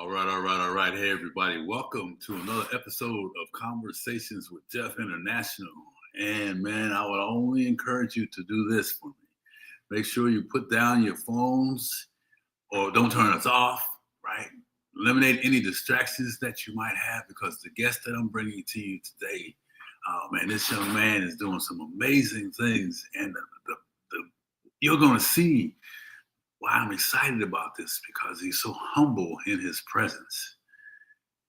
All right. Hey, everybody. Welcome to another episode of Conversations with Geoff International. And man, I would only encourage you to do this for me. Make sure you put down your phones or don't turn us off, right? Eliminate any distractions that you might have because the guest that I'm bringing to you today, oh man, this young man is doing some amazing things. And you're going to see why I'm excited about this because he's so humble in his presence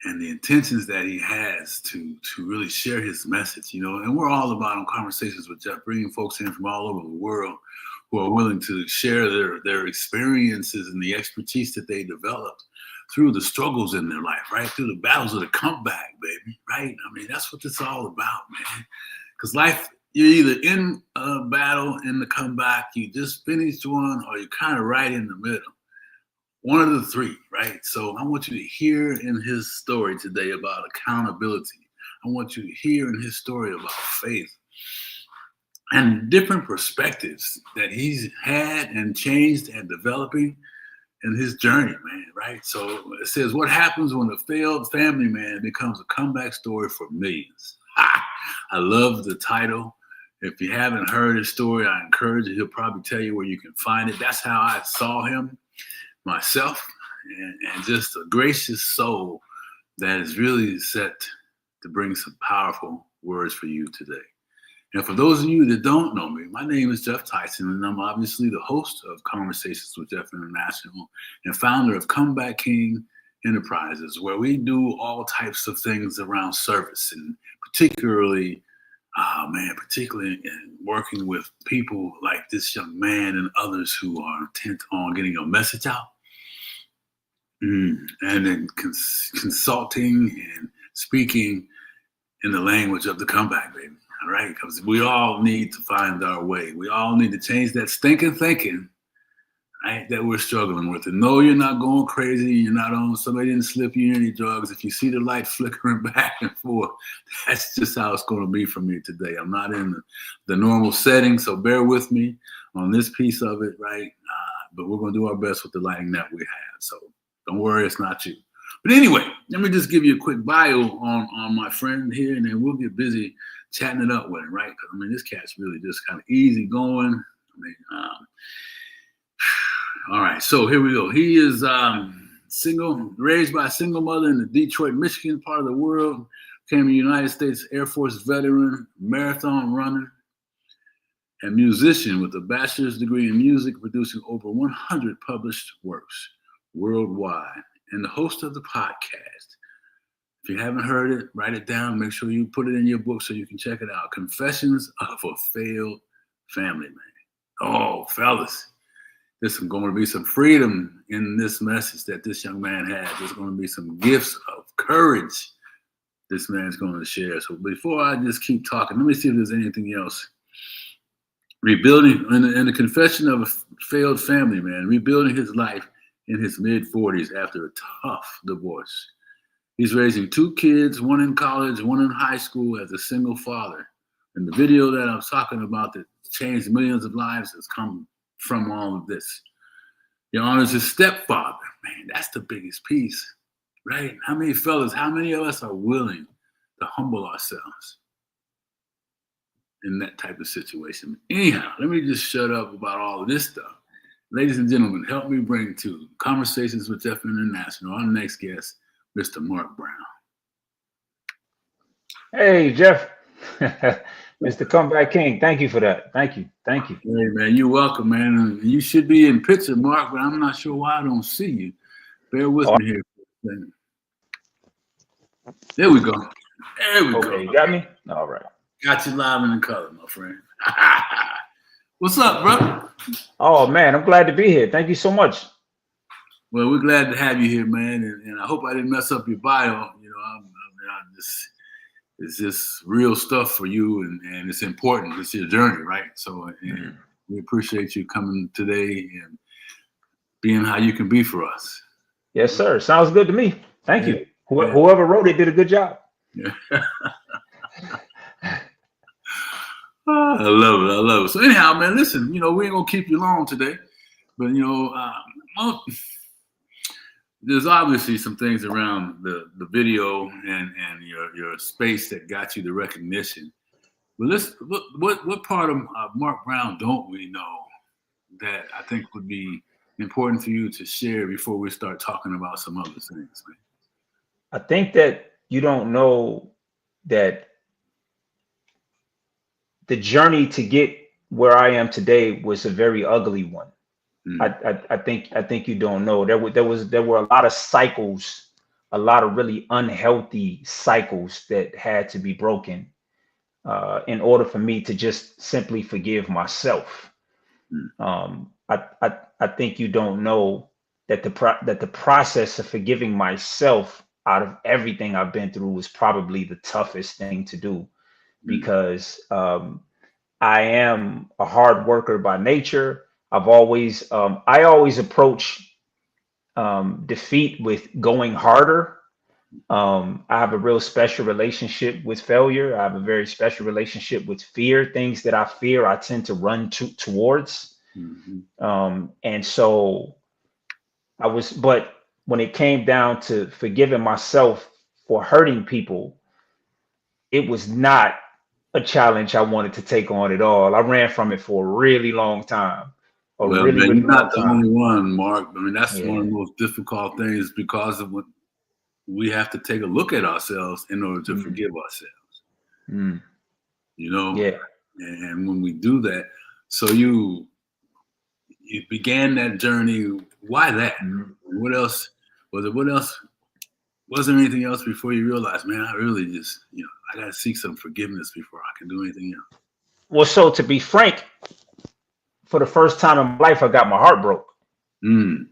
and the intentions that he has to really share his message, and we're all about on Conversations with Geoff, bringing folks in from all over the world who are willing to share their experiences and the expertise that they developed through the struggles in their life, right? Through the battles of the comeback, baby, right? I mean, that's what it's all about, man. Because life, you're either in a battle, in the comeback, you just finished one, or you're kind of right in the middle. One of the three, right? So I want you to hear in his story today about accountability. I want you to hear in his story about faith and different perspectives that he's had and changed and developing in his journey, man, right? So it says, what happens when a failed family man becomes a comeback story for millions? I love the title. If you haven't heard his story, I encourage you. He'll probably tell you where you can find it. That's how I saw him myself, and just a gracious soul that is really set to bring some powerful words for you today. And for those of you that don't know me, my name is Geoff Tyson, and I'm obviously the host of Conversations with Geoff International and founder of Comeback King Enterprises, where we do all types of things around service, and particularly in working with people like this young man and others who are intent on getting a message out. And then consulting and speaking in the language of the comeback, baby. All right, because we all need to find our way. We all need to change that stinking thinking, right, that we're struggling with. And no, you're not going crazy. You're not on, somebody didn't slip you any drugs. If you see the light flickering back and forth, that's just how it's going to be for me today. I'm not in the normal setting, so bear with me on this piece of it, right? But we're going to do our best with the lighting that we have. So don't worry, it's not you. But anyway, let me just give you a quick bio on my friend here, and then we'll get busy chatting it up with him, right? Because, I mean, this cat's really just kind of easy going. All right, so here we go. He is single, raised by a single mother in the Detroit, Michigan part of the world, became a United States Air Force veteran, marathon runner, and musician with a bachelor's degree in music, producing over 100 published works worldwide, and the host of the podcast. If you haven't heard it, write it down. Make sure you put it in your book so you can check it out. Confessions of a Failed Family Man. Oh, fellas, there's going to be some freedom in this message that this young man has. There's going to be some gifts of courage this man's going to share. So before I just keep talking, let me see if there's anything else. Rebuilding, in the confession of a failed family man, rebuilding his life in his mid-40s after a tough divorce. He's raising 2 kids, one in college, one in high school, as a single father. And the video that I'm talking about that changed millions of lives has come from all of this. He honors his stepfather. Man, that's the biggest piece, right? How many of us are willing to humble ourselves in that type of situation? Anyhow, let me just shut up about all of this stuff. Ladies and gentlemen, help me bring to Conversations with Geoff International our next guest, Mr. Mark Brown. Hey, Geoff. Mr. Comeback King, thank you for that. Thank you. Hey, man, you're welcome, man. You should be in picture, Mark, but I'm not sure why I don't see you. Bear with me here for a second. There we go. Okay, you got me? All right. Got you live and in color, my friend. What's up, bro? Oh, man, I'm glad to be here. Thank you so much. Well, we're glad to have you here, man, and I hope I didn't mess up your bio. It's just real stuff for you, and it's important. It's your journey, right? So we appreciate you coming today and being how you can be for us. Yes, sir. Sounds good to me. Thank you. Whoever wrote it did a good job. Yeah. I love it. So anyhow, man, listen, we ain't gonna keep you long today, but there's obviously some things around the video and your space that got you the recognition. But what part of Mark Brown don't we know that I think would be important for you to share before we start talking about some other things, man? I think that you don't know that the journey to get where I am today was a very ugly one. Mm, I think you don't know. There were a lot of cycles, a lot of really unhealthy cycles that had to be broken in order for me to just simply forgive myself. mm, I think you don't know that the process of forgiving myself out of everything I've been through was probably the toughest thing to do mm, because I am a hard worker by nature. I always approach defeat with going harder. I have a real special relationship with failure. I have a very special relationship with fear. Things that I fear, I tend to run towards. mm, And so but when it came down to forgiving myself for hurting people, it was not a challenge I wanted to take on at all. I ran from it for a really long time, a Well, really, man, really you're long not the time. only one, Mark. I mean, that's one of Yeah. the most difficult things because of what we have to take a look at ourselves in order to Mm, forgive ourselves. mm, You know, yeah. and when we do that, so you began that journey. Why that? Mm. What else was it? What else was there anything else before you realized, man, I really just I gotta seek some forgiveness before I can do anything else. Well, so to be frank, for the first time in my life, I got my heart broke. Mm,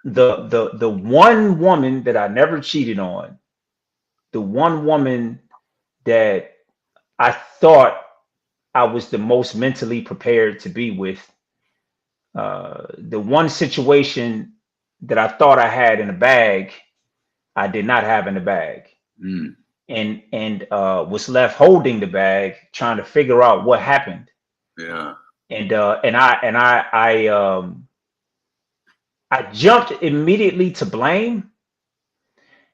The one woman that I never cheated on, the one woman that I thought I was the most mentally prepared to be with, the one situation that I thought I had in a bag, I did not have in the bag, mm, and was left holding the bag, trying to figure out what happened. yeah. I jumped immediately to blame,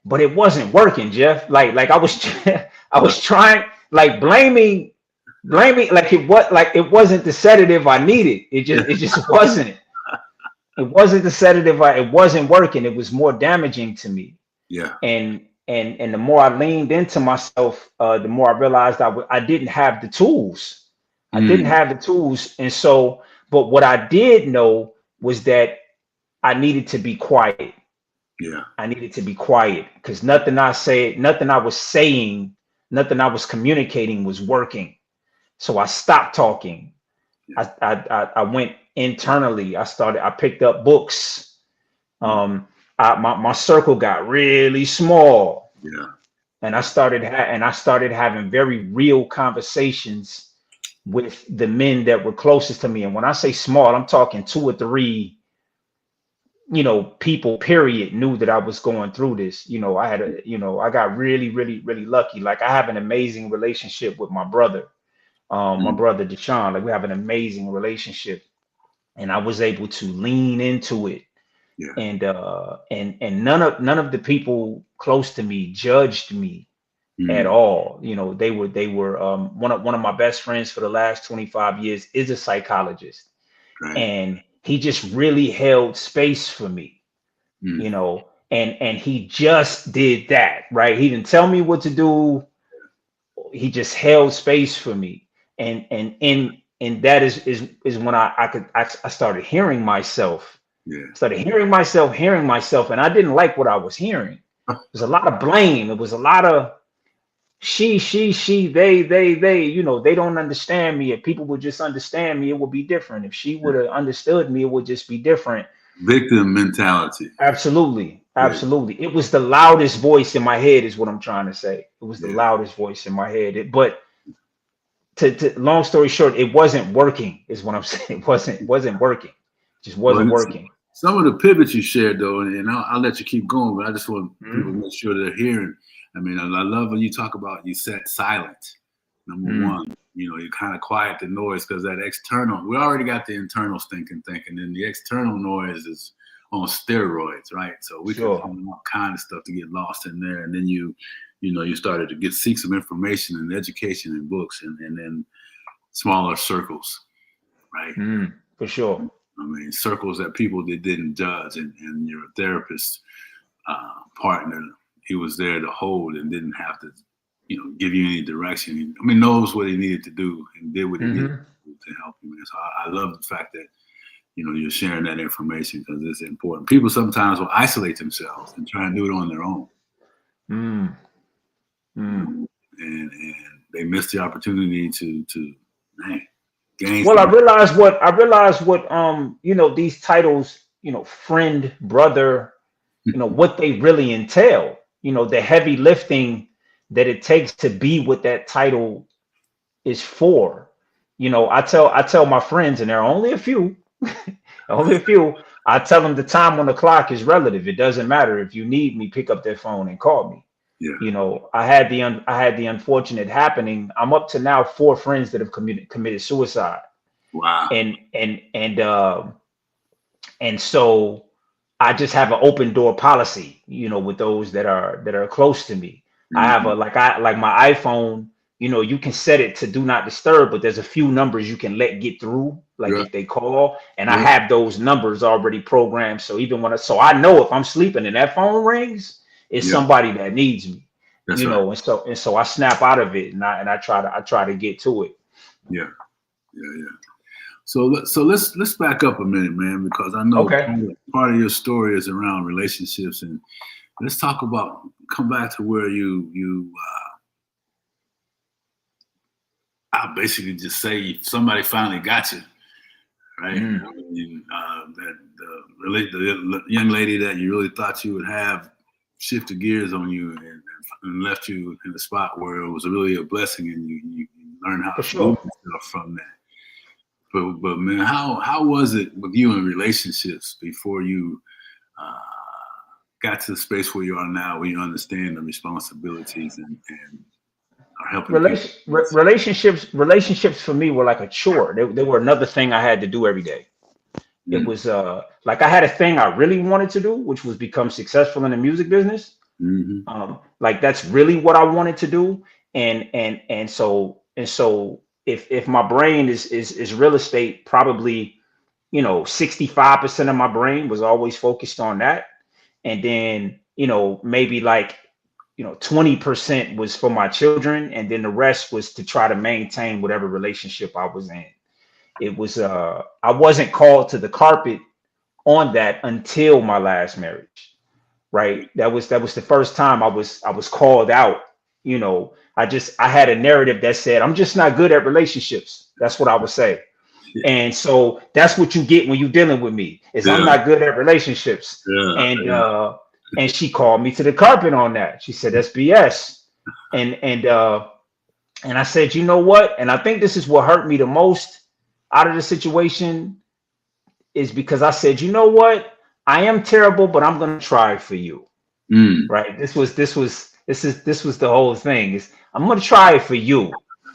but it wasn't working, Geoff. Like I was I was trying like blaming like it wasn't the sedative I needed. It just wasn't. It wasn't the sedative. It wasn't working. It was more damaging to me. Yeah. And the more I leaned into myself, the more I realized I didn't have the tools. I didn't Mm, have the tools, and so. But what I did know was that I needed to be quiet. yeah. I needed to be quiet because nothing I was saying, nothing I was communicating was working. So I stopped talking. Yeah. I went internally. I picked up books. Mm, My circle got really small, yeah. and Yeah. I started having very real conversations with the men that were closest to me. And when I say small, I'm talking two or three, people, period, knew that I was going through this. I got really, really, really lucky. Like I have an amazing relationship with my Mm, brother Deshaun. Like we have an amazing relationship, and I was able to lean into it. yeah. And none of the people close to me judged me at Mm, all. They were one of my best friends for the last 25 years is a psychologist, right. and he just really held space for me, Mm, and he just did that, right? He didn't tell me what to do. He just held space for me. And that is when I started hearing myself. yeah. Hearing myself, and I didn't like what I was hearing. It was a lot of blame. It was a lot of she, they, they don't understand me. If people would just understand me, it would be different. If she would have understood me, it would just be different. Victim mentality. Absolutely. Yeah. Absolutely. It was the loudest voice in my head, is what I'm trying to say. It was the Yeah. loudest voice in my head. But to long story short, it wasn't working, is what I'm saying. It wasn't working. It just Well, wasn't working. some of the pivots you shared, though, and I'll let you keep going, but I just want people to Mhm. make sure they're hearing. I mean, I love when you talk about you sat silent. Number Mm. one, you kind of quiet the noise because that external, we already got the internal thinking, and the external noise is on steroids, right? So we could Sure. find all kind of stuff to get lost in there, and then you started to seek some information and education in books, and then smaller circles, right? For sure. I mean, circles that people that didn't judge, and your therapist partner, he was there to hold and didn't have to, give you any direction. I mean, knows what he needed to do and did what he needed to help you. Man. So I love the fact that you're sharing that information because it's important. People sometimes will isolate themselves and try and do it on their own, and they miss the opportunity to gain. Well, I realized what these titles, friend, brother, what they really entail. The heavy lifting that it takes to be what that title is for. I tell my friends, and there are only a few, I tell them the time on the clock is relative. It doesn't matter. If you need me, pick up that phone and call me. Yeah. I had the unfortunate happening. I'm up to now 4 friends that have committed suicide. Wow. And so I just have an open door policy, with those that are close to me. I have like my iPhone, you can set it to do not disturb, but there's a few numbers you can let get through, like if they call, and I have those numbers already programmed. So even so I know if I'm sleeping and that phone rings, it's somebody that needs me. That's and so I snap out of it and I try to get to it. Yeah. So let's back up a minute, man, because I know part of your story is around relationships, and let's come back to where I'll basically just say somebody finally got you, right? That the young lady that you really thought you would have shifted gears on you and left you in a spot where it was really a blessing, and you learned how to move yourself from that. But man, how was it with you in relationships before you got to the space where you are now, where you understand the responsibilities and are helping relationships for me were like a chore. They were another thing I had to do every day. It was like I had a thing I really wanted to do, which was become successful in the music business. Like that's really what I wanted to do. And so if my brain is real estate, probably 65% of my brain was always focused on that. And then maybe like 20% was for my children, and then the rest was to try to maintain whatever relationship I was in. It was I wasn't called to the carpet on that until my last marriage, right? That was the first time I was called out. I had a narrative that said I'm just not good at relationships. That's what I would say. And so that's what you get when you're dealing with me, is I'm not good at relationships. And she called me to the carpet on that. She said, that's BS. And I said, you know what? And I think this is what hurt me the most out of the situation, is because I said, you know what? I am terrible, but I'm going to try for you. Right. This was the whole thing, is I'm going to try it for you.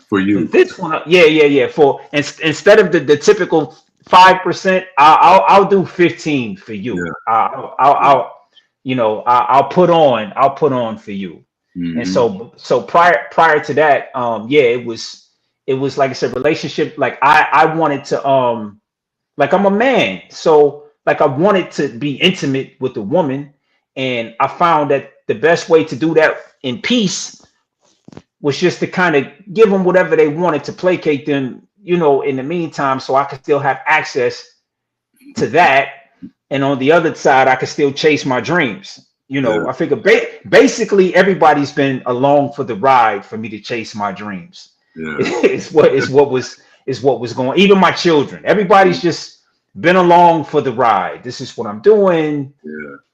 For you. This one. Yeah. For instead of the typical 5%, I'll do 15 for you. I'll put on for you. And so prior to that, it was like I said, relationship. Like I wanted to, like I'm a man, so like I wanted to be intimate with the woman, and I found that the best way to do that in peace was just to kind of give them whatever they wanted to placate them, in the meantime, so I could still have access to that. And on the other side, I could still chase my dreams. I figure basically everybody's been along for the ride for me to chase my dreams. Is what was going. Even my children, everybody's just been along for the ride. This is what I'm doing,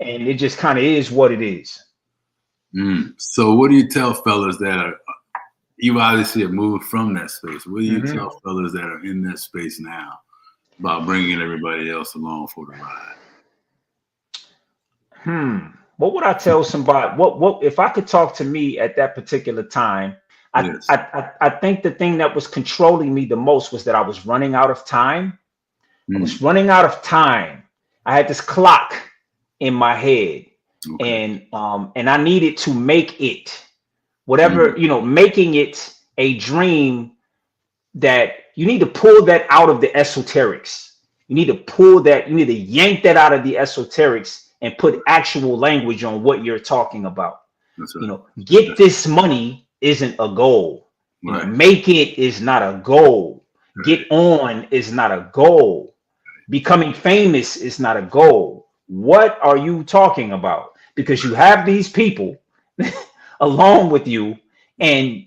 and it just kind of is what it is. So, what do you tell fellas that you obviously have moved from that space? What do you tell fellas that are in that space now about bringing everybody else along for the ride? What would I tell somebody? What if I could talk to me at that particular time? I think the thing that was controlling me the most was that I was running out of time. I was running out of time. I had this clock in my head, Okay. and I needed to make it whatever, making it a dream, that you need to pull that out of the esoterics. You need to pull that, you need to yank that out of the esoterics and put actual language on what you're talking about. That's right. Get this money isn't a goal. Right. Make it is not a goal. Right. Get on is not a goal. Becoming famous is not a goal. What are you talking about? Because you have these people along with you, and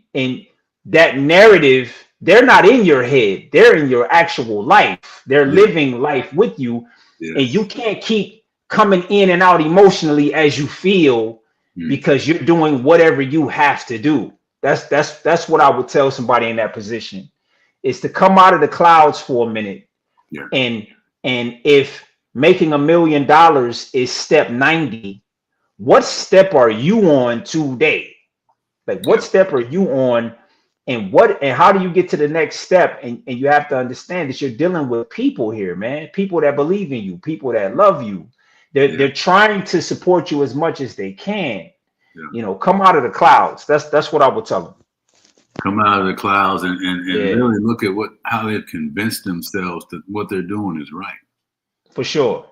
that narrative, they're not in your head, they're in your actual life. They're living life with you. Yes. And you can't keep coming in and out emotionally as you feel, because you're doing whatever you have to do. That's what I would tell somebody in that position, is to come out of the clouds for a minute. Yeah. And if making $1 million is step 90, what step are you on today? Like, what step are you on, and how do you get to the next step? And you have to understand that you're dealing with people here, man. People that believe in you, people that love you. They're trying to support you as much as they can. Yeah. Come out of the clouds. That's what I would tell them. Come out of the clouds and really look at how they've convinced themselves that what they're doing is right. For sure.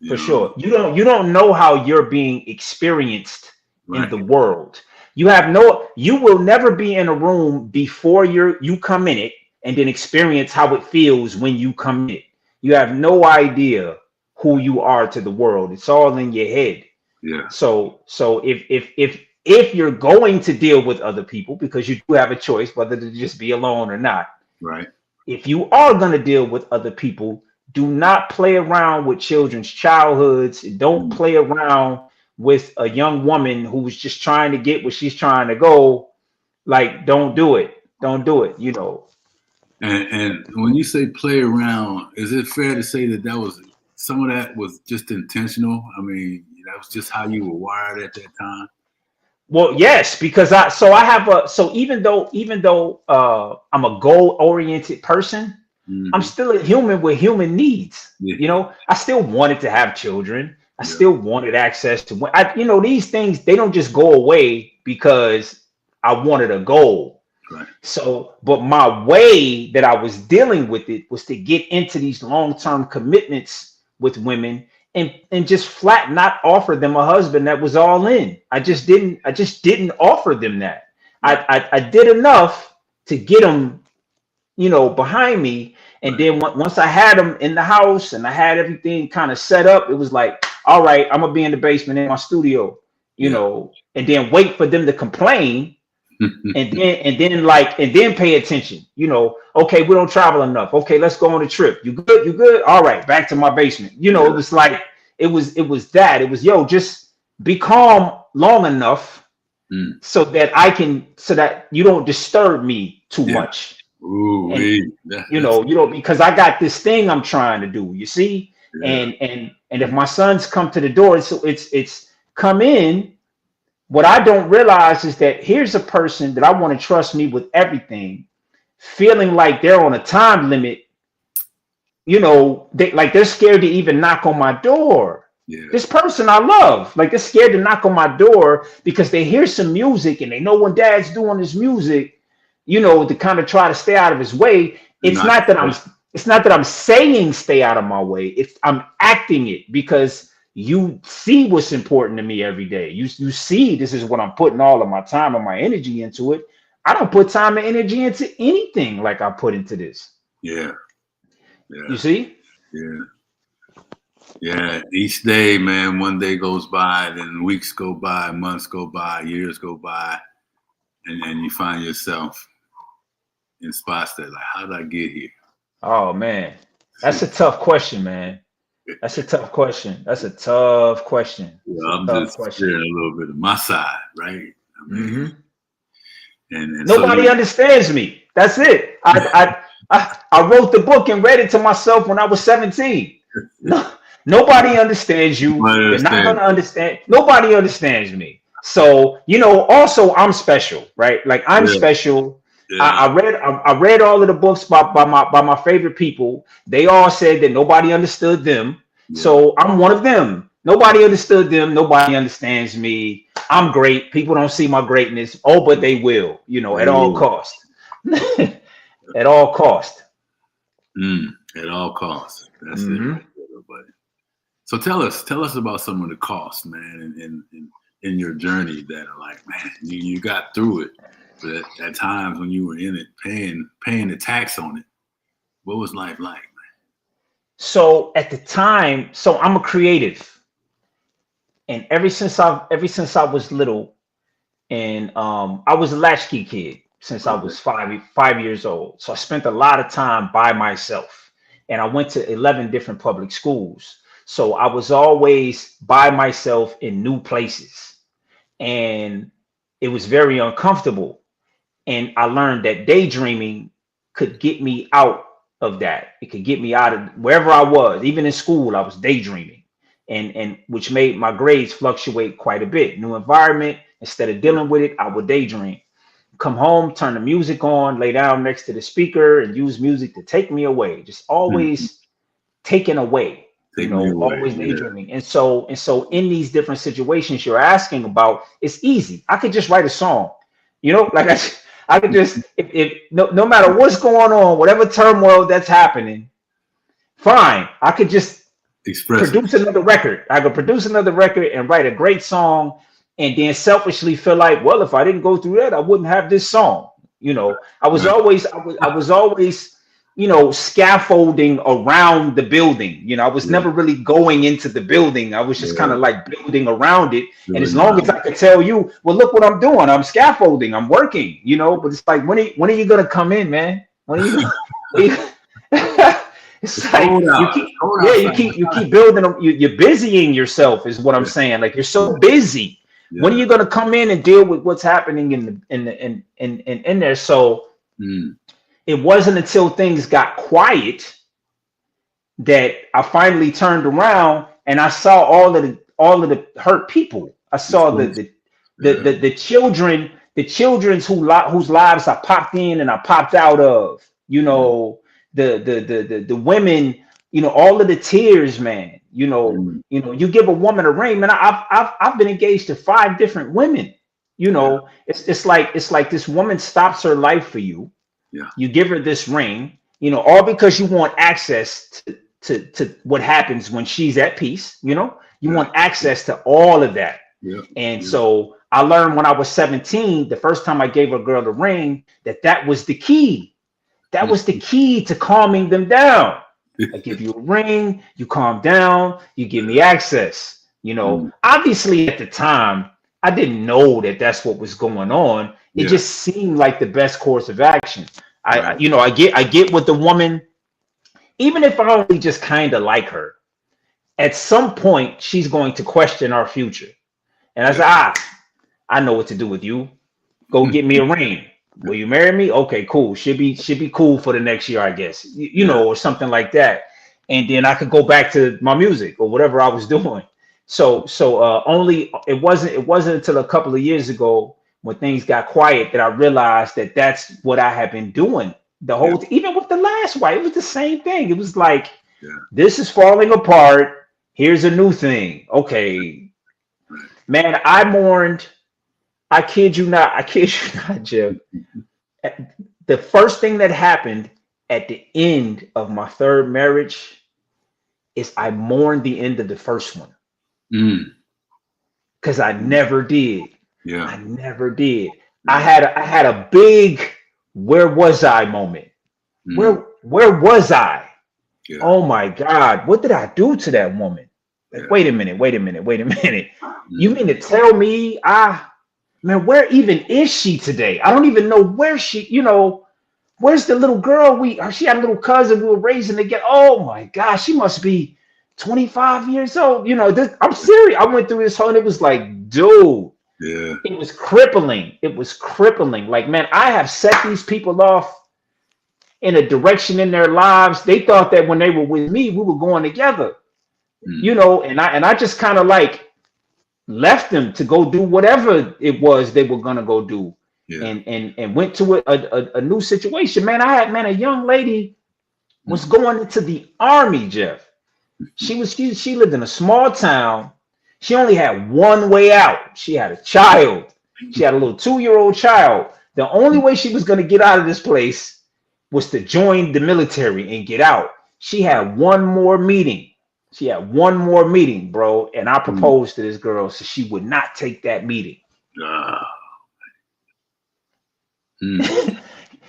For sure. You don't know how you're being experienced in the world. You will never be in a room before you come in it and then experience how it feels when you come in it. You have no idea who you are to the world. It's all in your head. Yeah. So if you're going to deal with other people, because you do have a choice whether to just be alone or not. Right. If you are going to deal with other people, do not play around with children's childhoods. Don't play around with a young woman who's just trying to get where she's trying to go. Like, don't do it. Don't do it. And when you say play around, is it fair to say that was some of that was just intentional? I mean, that was just how you were wired at that time. Well, yes, because even though I'm a goal-oriented person, I'm still a human with human needs. Yeah. I still wanted to have children. I still wanted access to, these things, they don't just go away because I wanted a goal. Right. So, but my way that I was dealing with it was to get into these long-term commitments with women and just flat not offer them a husband that was all in. I just didn't offer them that. I did enough to get them, behind me. And then once I had them in the house and I had everything kind of set up, it was like, all right, I'm gonna be in the basement in my studio, and then wait for them to complain. and then pay attention. Okay, we don't travel enough. Okay, let's go on a trip. You good? All right, back to my basement. It was like it was just be calm long enough so that you don't disturb me too much. Ooh, because I got this thing I'm trying to do, you see? And if my sons come to the door, it's come in. What I don't realize is that here's a person that I want to trust me with everything, feeling like they're on a time limit. They're scared to even knock on my door. Yeah. This person I love, they're scared to knock on my door because they hear some music and they know when dad's doing his music, to kind of try to stay out of his way. It's not that I'm saying stay out of my way. I'm acting it because you see what's important to me every day. You see this is what I'm putting all of my time and my energy into it. I don't put time and energy into anything like I put into this. Yeah. You see? Yeah. Each day, man, one day goes by, then weeks go by, months go by, years go by, and you find yourself in spots that like, how did I get here? Oh man, that's a tough question, man. That's a tough question. Yeah, I'm just sharing a little bit of my side, right? I mean, and nobody understands me. That's it. I wrote the book and read it to myself when I was 17. Nobody understands you. They're not gonna understand. Nobody understands me. So also I'm special, right? Like I'm special. Yeah. I read all of the books by my favorite people. They all said that nobody understood them. Yeah. So I'm one of them. Nobody understood them. Nobody understands me. I'm great. People don't see my greatness. Oh, but they will, at all cost. At all cost. At all costs. That's it Mm-hmm. right there, everybody. So tell us about some of the costs, man, in your journey that are like, man, you got through it. But at times when you were in it, paying the tax on it, what was life like, man? So at the time, so I'm a creative, and ever since I was little, and I was a latchkey kid since I was 5 years old. So I spent a lot of time by myself, and I went to 11 different public schools. So I was always by myself in new places, and it was very uncomfortable. And I learned that daydreaming could get me out of that. It could get me out of wherever I was. Even in school, I was daydreaming, and which made my grades fluctuate quite a bit. New environment, instead of dealing with it, I would daydream. Come home, turn the music on, lay down next to the speaker, and use music to take me away. Just always taken away. Always daydreaming. And so in these different situations you're asking about, it's easy. I could just write a song. Like I could just, if no matter what's going on, whatever turmoil that's happening, fine. I could just produce another record. I could produce another record and write a great song, and then selfishly feel like, well, if I didn't go through that, I wouldn't have this song. I was always, scaffolding around the building. I was never really going into the building. I was just kind of like building around it. And as long as I could tell you, well, look what I'm doing. I'm scaffolding. I'm working. But it's like, when are you gonna come in, man? When are you? It's like you keep building. You're busying yourself, is what I'm saying. Like, you're so busy. Yeah. When are you gonna come in and deal with what's happening in there? So. It wasn't until things got quiet that I finally turned around and I saw all of the hurt people. I saw the children, whose lives I popped in and I popped out of. The women. All of the tears, man. You give a woman a ring, man. I've been engaged to 5 different women. It's like this woman stops her life for you. Yeah. You give her this ring, all because you want access to what happens when she's at peace. You want access to all of that. Yeah. And so I learned when I was 17, the first time I gave a girl a ring, that was the key. That was the key to calming them down. I give you a ring, you calm down, you give me access. Obviously at the time, I didn't know that that's what was going on. It just seemed like the best course of action. I get what the woman, even if I only just kind of like her, at some point she's going to question our future. And I said, I know what to do with you. Go get me a ring. Will you marry me? Okay, cool. Should be cool for the next year, I guess. Or something like that. And then I could go back to my music or whatever I was doing. So it wasn't until a couple of years ago, when things got quiet, that I realized that that's what I had been doing the whole even with the last wife. It was the same thing. It was like, this is falling apart. Here's a new thing. Okay, man, I mourned. I kid you not, Geoff. The first thing that happened at the end of my 3rd marriage is I mourned the end of the first one. Because I never did. Yeah, I never did. Yeah. I had a big where was I moment. Where was I? Yeah. Oh my God, what did I do to that woman? Like, wait a minute. You mean to tell me man, where even is she today? I don't even know where she, where's the little girl she had a little cousin we were raising together. Oh my gosh, she must be 25 years old. I'm serious. I went through this whole, and it was like, dude. Yeah. It was crippling. Like, man, I have set these people off in a direction in their lives. They thought that when they were with me, we were going together. And I just kind of like left them to go do whatever it was they were gonna go do. Yeah. And went to a new situation. Man, a young lady was going into the Army, Geoff. She lived in a small town. She only had one way out. She had a child. She had a little 2-year-old child. The only way she was going to get out of this place was to join the military and get out. She had one more meeting. She had one more meeting, bro. And I proposed to this girl, so she would not take that meeting.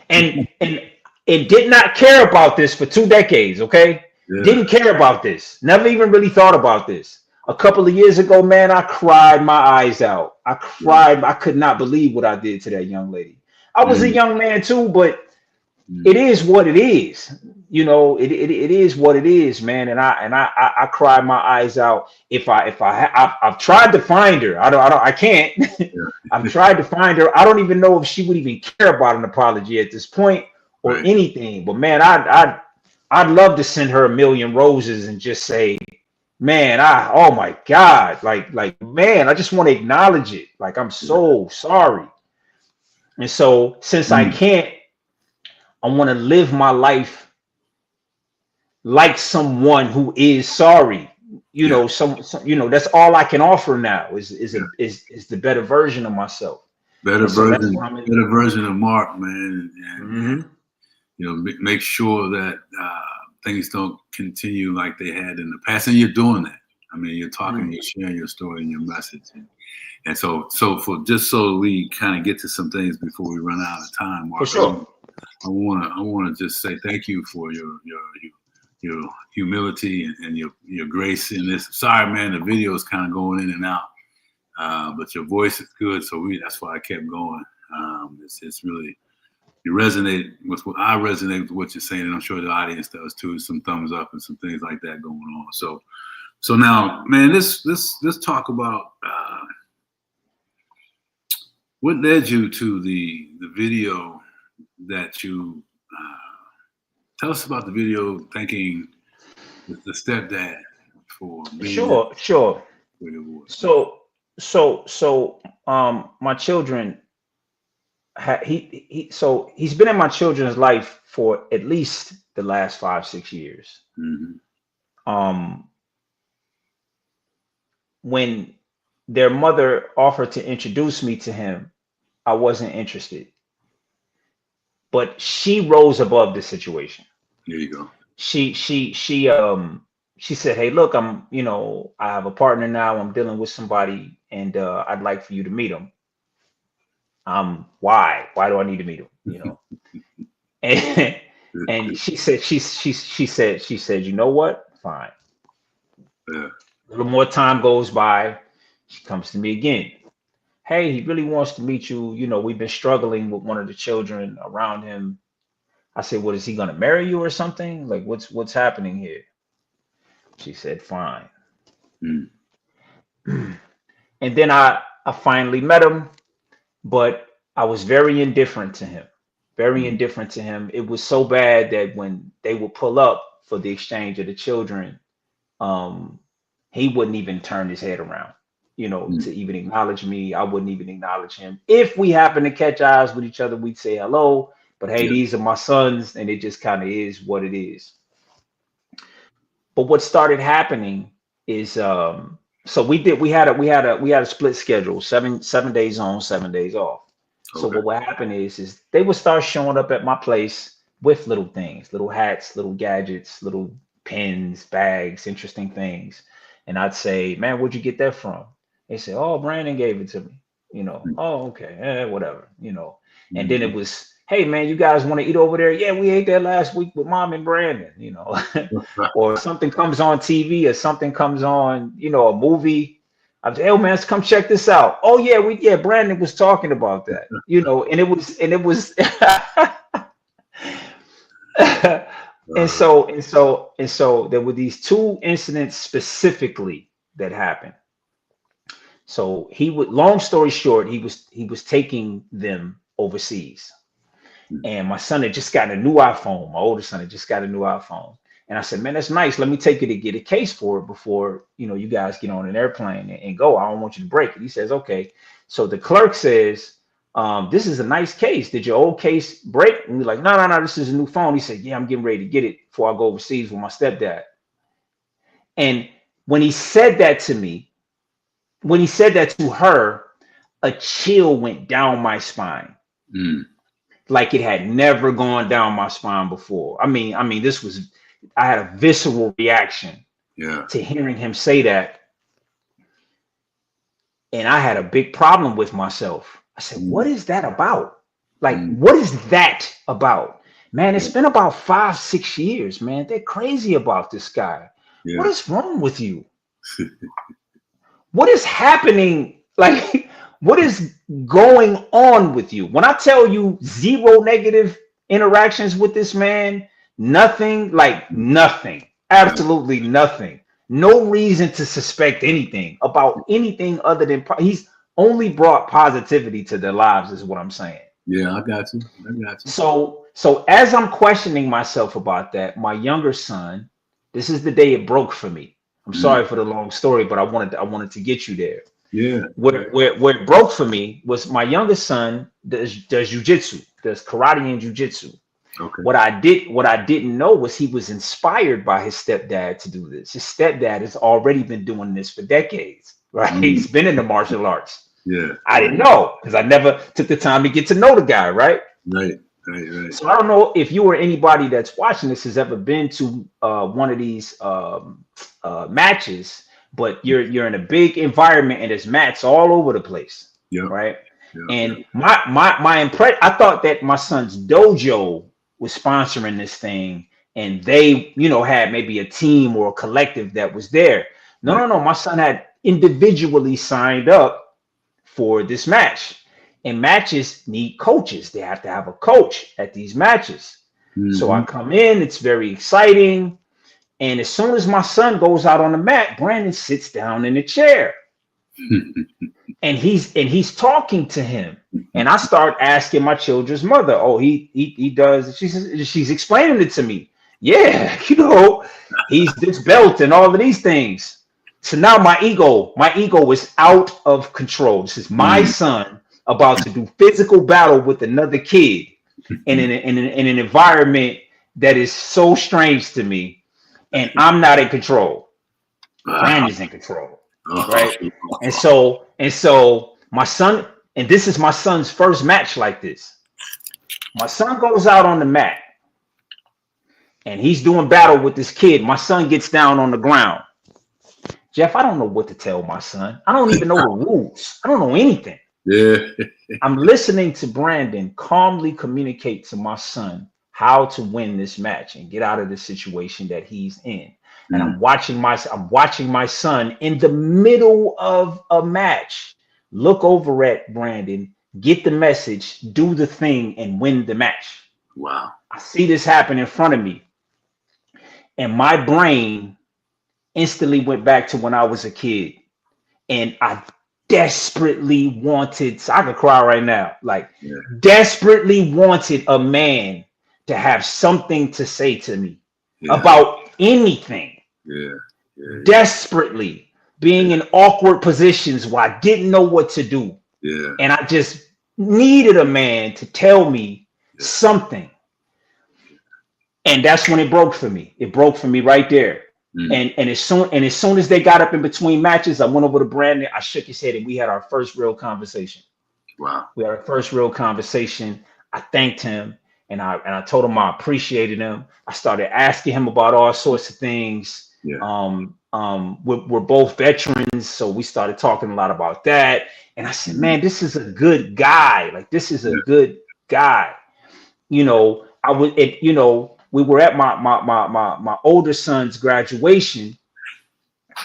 and did not care about this for 2 decades. Okay. Yeah. Didn't care about this. Never even really thought about this. A couple of years ago, man, I cried my eyes out. I cried. I could not believe what I did to that young lady. I was a young man too, but it is what it is. You know, it is what it is, man. And I cried my eyes out. I've tried to find her. I can't. I've tried to find her. I don't even know if she would even care about an apology at this point or anything. But man, I'd love to send her a million roses and just say, man, oh my God, like man, I just want to acknowledge it. Like, I'm so sorry. And so since I can't, I want to live my life like someone who is sorry. You know, that's all I can offer now is the better version of myself. Better version of Mark, man. And you know, make sure that things don't continue like they had in the past. And you're doing that. I mean, you're talking, you're sharing your story and your message. And so so we kind of get to some things before we run out of time, Mark. For sure. I want to just say thank you for your humility and your grace in this. Sorry, man, the video is kind of going in and out, but your voice is good, so that's why I kept going. It's really, you resonate with what I resonate with what you're saying, and I'm sure the audience does too. Some thumbs up and some things like that going on. So now, man, let's talk about what led you to the video that you tell us about the video thanking the stepdad for being sure. So my children, he's been in my children's life for at least the last 5-6 years. When their mother offered to introduce me to him, I wasn't interested. But she rose above the situation. There you go. She said, "Hey, look, I have a partner now. I'm dealing with somebody, and I'd like for you to meet him." Why? Why do I need to meet him? You know? and she said, you know what? Fine. Yeah. A little more time goes by. She comes to me again. Hey, he really wants to meet you. You know, we've been struggling with one of the children around him. I said, what, is he going to marry you or something? Like, what's happening here? She said, fine. And then I finally met him, but I was very indifferent to him. It was so bad that when they would pull up for the exchange of the children, he wouldn't even turn his head around, to even acknowledge me. I wouldn't even acknowledge him. If we happen to catch eyes with each other, we'd say hello. But hey, these are my sons, and it just kind of is what it is. But what started happening is, so we had a split schedule, seven days on, 7 days off. Okay. So what would happen is they would start showing up at my place with little things, little hats, little gadgets, little pens, bags, interesting things. And I'd say, man, where'd you get that from? They say, oh, Brandon gave it to me. Oh, okay, whatever, And then it was, hey, man, you guys want to eat over there? Yeah, we ate there last week with Mom and Brandon, Or something comes on TV or something comes on, a movie. I say, hey, man, let's come check this out. Oh, yeah, Brandon was talking about that, and it was, and so there were these 2 incidents specifically that happened. So long story short, he was taking them overseas. And my son had just gotten a new iPhone. My older son had just got a new iPhone. And I said, man, that's nice. Let me take you to get a case for it before, you guys get on an airplane and go. I don't want you to break it. He says, okay. So the clerk says, this is a nice case. Did your old case break? And we're like, no, this is a new phone. He said, yeah, I'm getting ready to get it before I go overseas with my stepdad. And when he said that to me, when he said that to her, a chill went down my spine like it had never gone down my spine before. This was, I had a visceral reaction to hearing him say that. And I had a big problem with myself. I said, what is that about? Like, what is that about? Man, it's been about 5-6 years, man. They're crazy about this guy. Yeah. What is wrong with you? What is happening? Like, what is going on with you? When I tell you 0 negative interactions with this man, nothing, absolutely nothing. No reason to suspect anything about anything other than he's only brought positivity to their lives, is what I'm saying. Yeah, I got you. So as I'm questioning myself about that, my younger son, this is the day it broke for me. I'm sorry for the long story, but I wanted to get you there. Yeah. Where it broke for me was my youngest son does jujitsu, does karate and jujitsu. Okay. What I didn't know was he was inspired by his stepdad to do this. His stepdad has already been doing this for decades, right? He's been in the martial arts. Yeah. I didn't know because I never took the time to get to know the guy, right? Right. So I don't know if you or anybody that's watching this has ever been to one of these matches, but you're in a big environment and there's mats all over the place, right? Yeah. And my impression, I thought that my son's dojo was sponsoring this thing, and they, had maybe a team or a collective that was there. No. My son had individually signed up for this match, and matches need coaches. They have to have a coach at these matches. So I come in, it's very exciting. And as soon as my son goes out on the mat, Brandon sits down in the chair. And he's talking to him, and I start asking my children's mother, "Oh, he does." She's explaining it to me. Yeah, he's this belt and all of these things. So now my ego is out of control. This is my son about to do physical battle with another kid in an environment that is so strange to me, and I'm not in control. Brandon's in control. Right. And so my son, and this is my son's first match like this. My son goes out on the mat and he's doing battle with this kid. My son gets down on the ground. Geoff, I don't know what to tell my son. I don't even know the rules. I don't know anything. Yeah. I'm listening to Brandon calmly communicate to my son how to win this match and get out of the situation that he's in. And I'm watching my son in the middle of a match look over at Brandon, get the message, do the thing, and win the match. Wow. I see this happen in front of me. And my brain instantly went back to when I was a kid. And I desperately wanted, so I could cry right now, desperately wanted a man to have something to say to me about anything. Desperately being in awkward positions where I didn't know what to do. And I just needed a man to tell me something. And that's when it broke for me. It broke for me right there. And as soon as they got up in between matches, I went over to Brandon, I shook his head, and we had our first real conversation. Wow. We had our first real conversation. I thanked him. And I told him I appreciated him. I started asking him about all sorts of things. We're both veterans, so we started talking a lot about that. And I said, man, this is a good guy. This is a good guy. We were at my older son's graduation,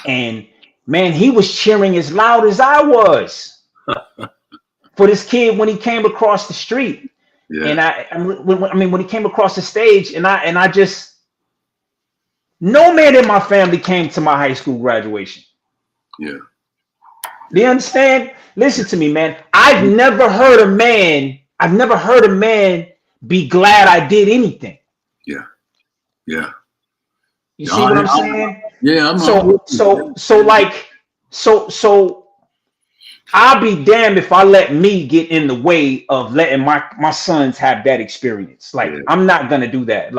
and man, he was cheering as loud as I was for this kid when he came across the street. And when he came across the stage, and I just, no man in my family came to my high school graduation. Do you understand? Listen to me, man. I've never heard a man be glad I did anything. You see what I'm saying? So I'll be damned if I let me get in the way of letting my sons have that experience. I'm not gonna do that.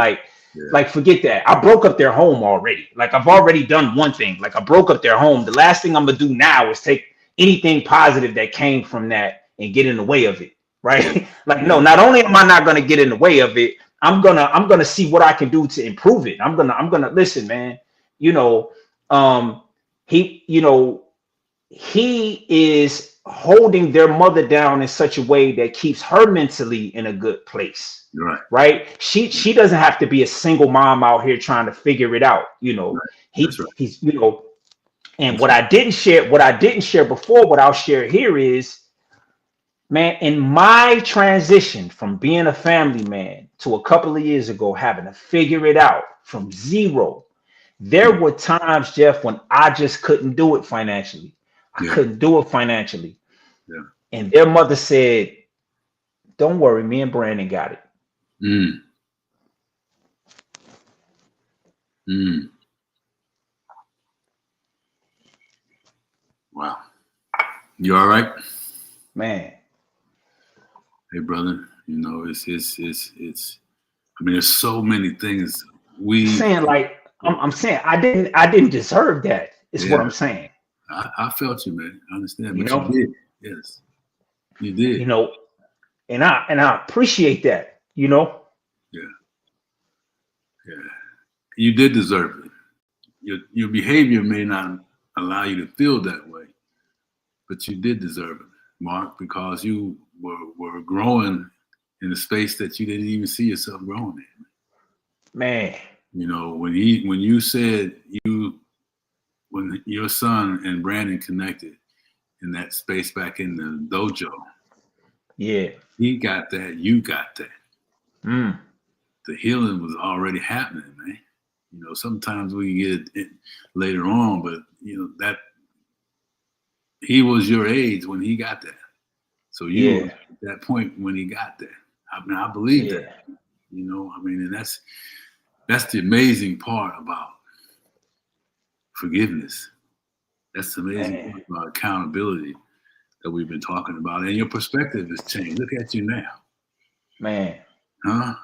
Like, forget that. I broke up their home already. Like, I've already done one thing. Like, I broke up their home. The last thing I'm gonna do now is take anything positive that came from that and get in the way of it. Right? Like, no, not only am I not gonna get in the way of it, I'm gonna see what I can do to improve it. I'm gonna listen, man. You know, he, he is holding their mother down in such a way that keeps her mentally in a good place. Right. She doesn't have to be a single mom out here trying to figure it out. He's, and what I didn't share before, what I'll share here is, man, in my transition from being a family man to a couple of years ago, having to figure it out from zero, there were times, Geoff, when I just couldn't do it financially. I couldn't do it financially. And their mother said, don't worry, me and Brandon got it. Wow. You all right? Man. Hey, brother, it's I mean, there's so many things I'm saying I didn't deserve that, is what I'm saying. I felt you, man. I understand, but you did. Yes, you did. And I appreciate that, Yeah. You did deserve it. Your behavior may not allow you to feel that way, but you did deserve it, Mark, because you were growing in a space that you didn't even see yourself growing in. Man. When you said when your son and Brandon connected in that space back in the dojo, he got that, you got that. The healing was already happening, man. Sometimes we get it later on, but that he was your age when he got that. So you were at that point when he got that. I mean, I believe that. And that's the amazing part about forgiveness. That's the amazing part about accountability that we've been talking about. And your perspective has changed. Look at you now. Man. Huh?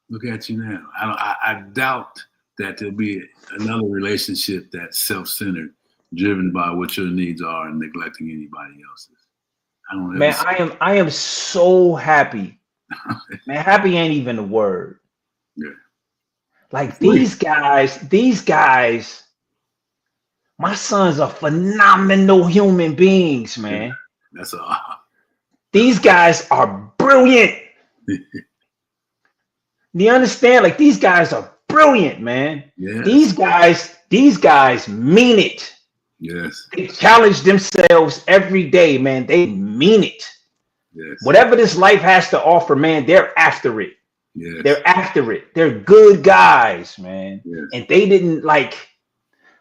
Look at you now. I doubt that there'll be another relationship that's self-centered, driven by what your needs are and neglecting anybody else's. I am so happy. Man, happy ain't even a word. Yeah. Like these guys, my sons are phenomenal human beings, man. That's all. These guys are brilliant. Do you understand? Like, these guys are brilliant, man. Yes. These guys mean it. Yes. They challenge themselves every day, man. They mean it. Yes. Whatever this life has to offer, man, they're after it. Yes. They're after it. They're good guys, man. Yes. And they didn't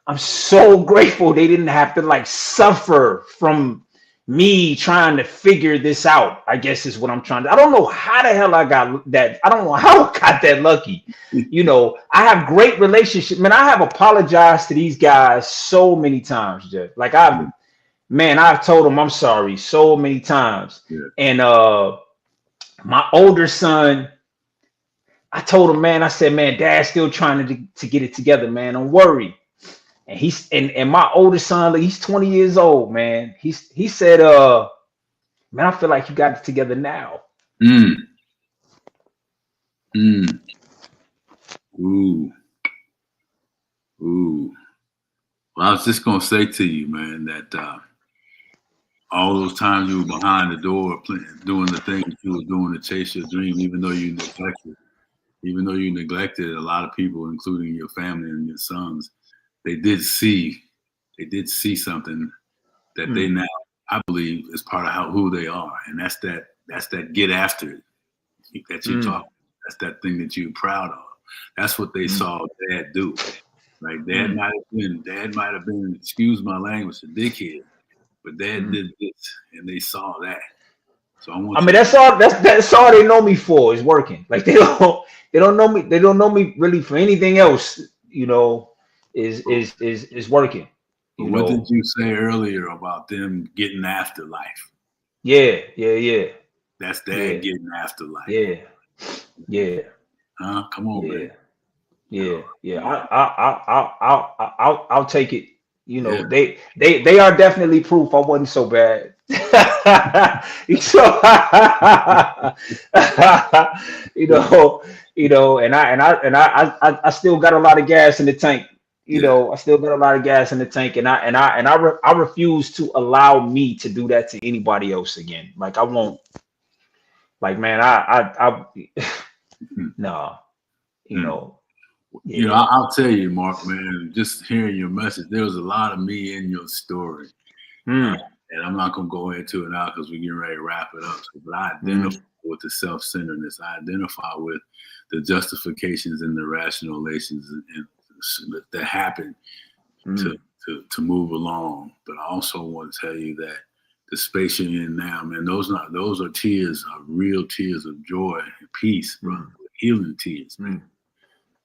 I'm so grateful they didn't have to suffer from me trying to figure this out, I guess is what I'm trying to. I don't know how the hell I got that. I don't know how I got that lucky. I have great relationships. Man, I have apologized to these guys so many times, Geoff. Like, I've told them I'm sorry so many times. Yeah. And my older son, I told him, man, I said, man, Dad's still trying to get it together, man. Don't worry. And he's and my oldest son, he's 20 years old, man. He said, man, I feel like you got it together now. Ooh. Well, I was just gonna say to you, man, that all those times you were behind the door doing the things you were doing to chase your dream, even though you neglected a lot of people, including your family and your sons. They did see something that they now, I believe, is part of who they are, and that's that get after it that you talk. That's that thing that you're proud of. That's what they saw Dad do. Like Dad might have been, excuse my language, a dickhead, but Dad did this, and they saw that. So that's all they know me for is working. Like they don't know me really for anything else. Is working. What did you say earlier about them getting after life? Yeah. That's Dad getting after life. Yeah. Huh? Come on, man. Yeah, yeah. I'll take it. You Yeah, know, they are definitely proof I wasn't so bad. So, you know, I still got a lot of gas in the tank. You yeah, know, I still got a lot of gas in the tank, and I refuse to allow me to do that to anybody else again. Like I won't. Like man, yeah. no. You know, You know, yeah. I'll tell you, Mark, man, just hearing your message, there was a lot of me in your story. Uh, Mm, and I'm not going to go into it now because we're getting ready to wrap it up. So, but I mm, identify with the self centeredness, I identify with the justifications and the rationalizations that happen to, mm. to move along. But I also want to tell you that the space you're in now, man, those are tears, are real tears of joy and peace, brother. Mm, Healing tears, man. mm.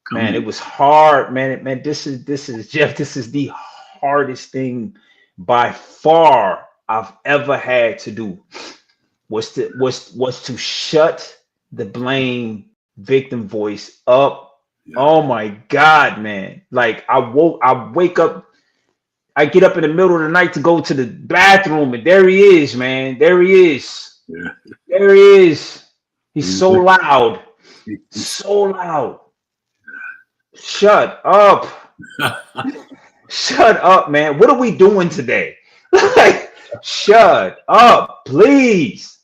Come Man, on. it was hard, man. Man, this is Jeff. This is the hardest thing by far I've ever had to do. Was to shut the blame victim voice up. Yeah. Oh my God, man! Like I wake up, I get up in the middle of the night to go to the bathroom, and there he is, man. There he is. Yeah. There he is. He's He's so loud, so loud. Shut up. Shut up, man. What are we doing today? Like, shut up, please.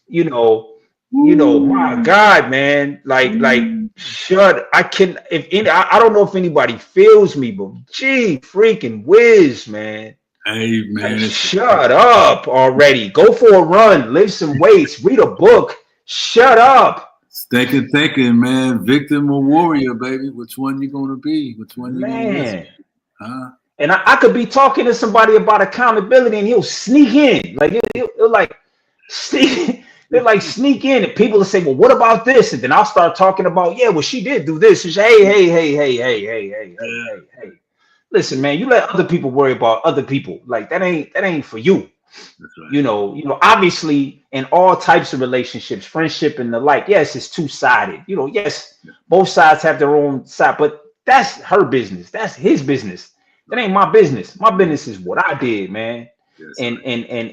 You know, my Woo. God, man. Like, Woo. shut. I can if any I don't know if anybody feels me, but gee, freaking whiz, man. Hey Like, man, shut up already. Go for a run, lift some weights, read a book. Shut up. thinking, man, victim or warrior, baby. Which one you gonna be? Which one you gonna listen Man. to? Huh? And I could be talking to somebody about accountability and he'll sneak in. Like he'll like sneak, they're like sneak in and people will say, well, what about this? And then I'll start talking about, yeah, well, she did do this. And say, hey. Listen, man, you let other people worry about other people. Like that ain't for you. That's right. Obviously in all types of relationships, friendship and the like, yes, it's two-sided. Yes, Yeah, both sides have their own side, but that's her business. That's his business. That right. ain't my business. My Yeah, business is what I did, man. that's And right.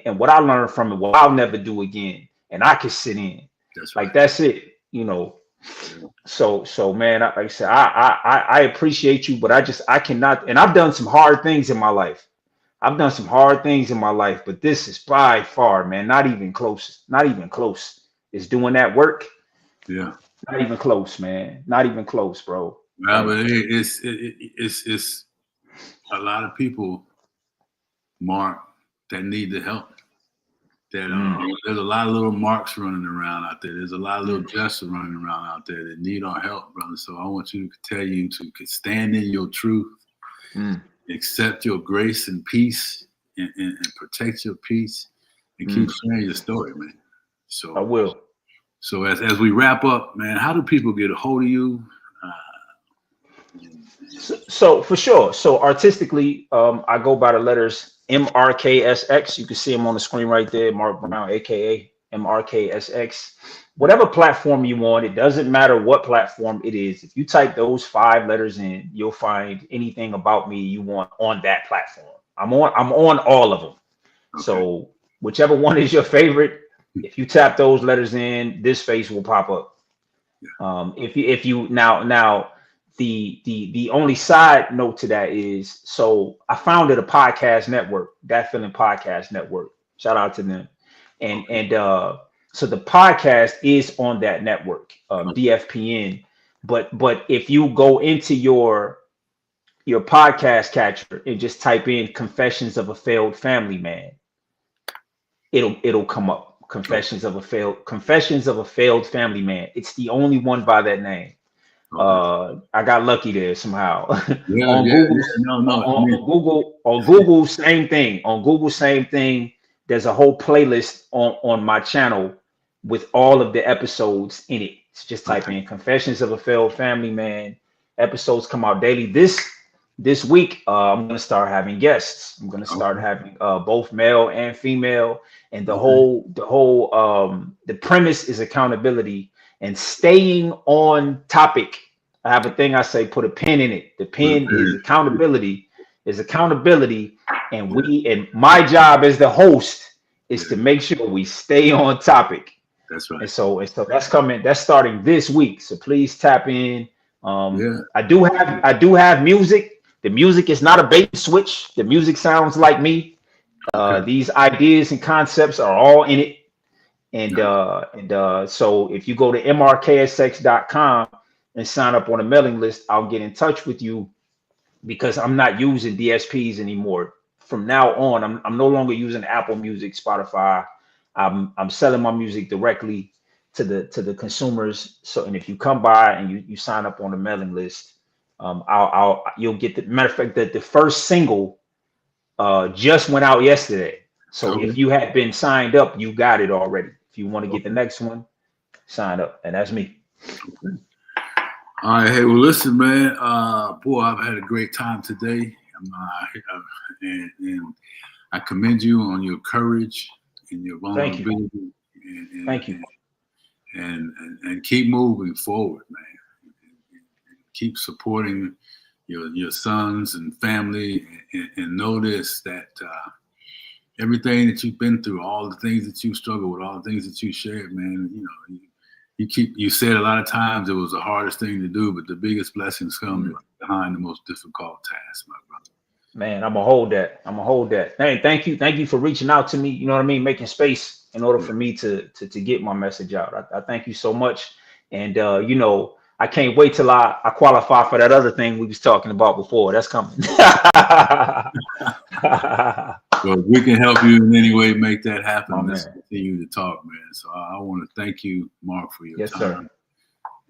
and what I learned from it, what I'll never do again. And I can sit in. That's Like right. that's it. Yeah. So man, like I said, I appreciate you, but I cannot, and I've done some hard things in my life. I've done some hard things in my life, but this is by far, man, not even close. Not even close. Is doing that work. Yeah. Not even close, man. Not even close, bro. Well, Like, but it's a lot of people, Mark, that need the help. That mm, there's a lot of little Marks running around out there. There's a lot of little mm, Jeffs running around out there that need our help, brother. So I want you to tell you to stand in your truth, mm, accept your grace and peace, and protect your peace, and keep mm. sharing your story, man. I So will. so as we wrap up, man, how do people get a hold of you? So for sure. So artistically, I go by the letters MRKSX. You can see them on the screen right there, Mark Brown, aka MRKSX. Whatever platform you want, it doesn't matter what platform it is. If you type those 5 letters in, you'll find anything about me you want on that platform. I'm on all of them. Okay. So whichever one is your favorite, if you tap those letters in, this face will pop up. Yeah. If you now the only side note to that is, so I founded a podcast network, That Feeling Podcast Network. Shout out to them. And Okay. and so the podcast is on that network, Okay. DFPN. But if you go into your podcast catcher and just type in Confessions of a Failed Family Man, it'll come up. Okay. Confessions of a Failed Family Man. It's the only one by that name. Okay. I got lucky there somehow. Yeah. on Yeah. Google, Yeah. No. No. I on, mean. on Google, on Google, same thing. On Google, same thing. There's a whole playlist on my channel with all of the episodes in it. Just type Okay. in "Confessions of a Failed Family Man." Episodes come out daily. This week, I'm gonna start having guests. I'm gonna start Okay. having both male and female, and the Okay. whole the premise is accountability and staying on topic I have a thing I say, put a pin in it. The pin is accountability, and my job as the host is to make sure we stay on topic. That's right. And so that's starting this week. So please tap in. Yeah. I do have music. The music is not a bait and switch. The music sounds like me. Okay. These ideas and concepts are all in it. And Yeah. so if you go to mrksx.com and sign up on a mailing list, I'll get in touch with you, because I'm not using DSPs anymore. From now on, I'm no longer using Apple Music, Spotify. I'm selling my music directly to the consumers. So, and if you come by and you sign up on the mailing list, you'll get the matter of fact that the first single just went out yesterday. So Okay. if you had been signed up, you got it already. If you want to get the Okay. next one, sign up, and that's me. Okay. All right. Hey, well, listen, man. Boy, I've had a great time today, and I commend you on your courage and your Thank you. vulnerability, Thank you. and keep moving forward, man. And keep supporting your sons and family, and notice that everything that you've been through, all the things that you struggled with, all the things that you shared, man. You said a lot of times it was the hardest thing to do, but the biggest blessings come behind the most difficult tasks, my brother. Man, I'm gonna hold that. Hey, thank you for reaching out to me. You know what I mean, making space in order for me to get my message out. I thank you so much, and I can't wait till I qualify for that other thing we was talking about before. That's coming. Well, if we can help you in any way make that happen, let's Man. continue to talk, man. So I want to thank you, Mark, for your Yes, time. sir.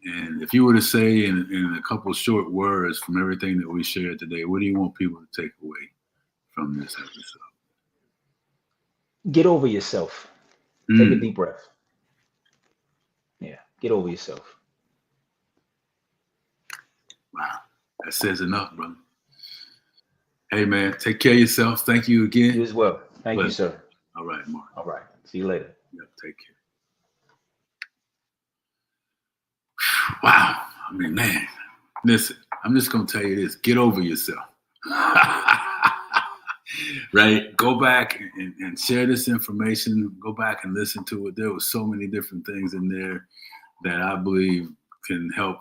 And if you were to say in a couple of short words from everything that we shared today, what do you want people to take away from this episode? Get over yourself. Take a deep breath. Yeah, get over yourself. Wow, that says enough, brother. Hey, man, take care of yourself. Thank you again. You as well. Thank you, sir. All right, Mark. All right. See you later. Yep, take care. Wow. I mean, man, listen, I'm just going to tell you this. Get over yourself. Right? Go back and share this information. Go back and listen to it. There were so many different things in there that I believe can help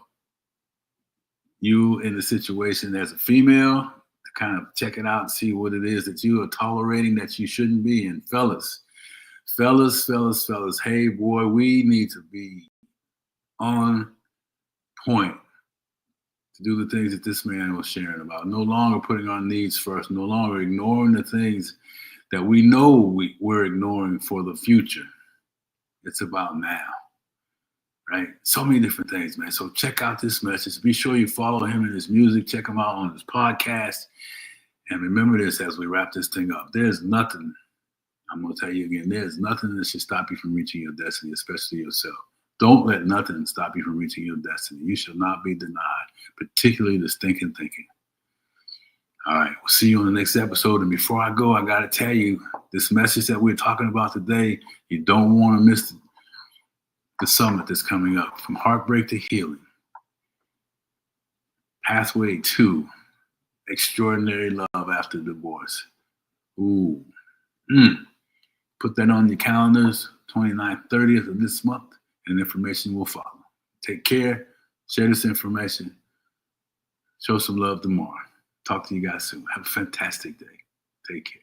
you in the situation as a female to kind of check it out and see what it is that you are tolerating that you shouldn't be. And fellas, hey, boy, we need to be on point to do the things that this man was sharing about. No longer putting our needs first, no longer ignoring the things that we know we're ignoring for the future. It's about now, right? So many different things, man. So check out this message. Be sure you follow him in his music. Check him out on his podcast. And remember this as we wrap this thing up. There's nothing, I'm going to tell you again, there's nothing that should stop you from reaching your destiny, especially yourself. Don't let nothing stop you from reaching your destiny. You shall not be denied, particularly the stinking thinking. All right, we'll see you on the next episode. And before I go, I got to tell you, this message that we're talking about today, you don't want to miss the summit that's coming up. From heartbreak to healing. Pathway to extraordinary love after divorce. Ooh. Put that on your calendars, 29th, 30th of this month, and information will follow. Take care. Share this information. Show some love tomorrow. Talk to you guys soon. Have a fantastic day. Take care.